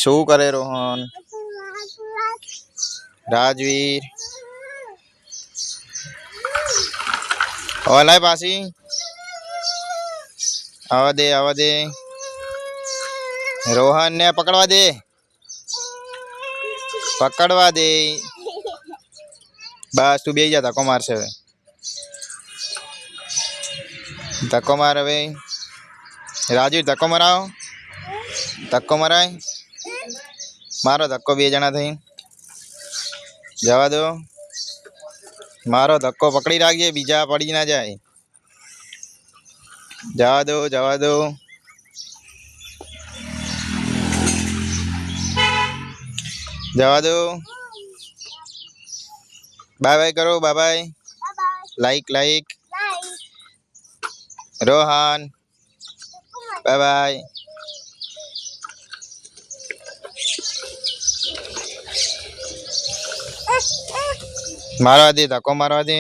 શું કરે રોહન? રાજવીર ઓલાય પાછી આવા દે રોહન ને પકડવા દે બસ તું બેસી જા ધક્કો મારશે હવે ધક્કો માર હવે રાજુ ધક્કો મરાવો ધક્કો મરાય મારો ધક્કો બે જણા થઈ જવા દો મારો ધક્કો પકડી રાખજે બીજા પડી ના જાય જવા દો બાય બાય કરો બાય લાઈક રોહન બાય મારવા દે ધક્કો મારવા દે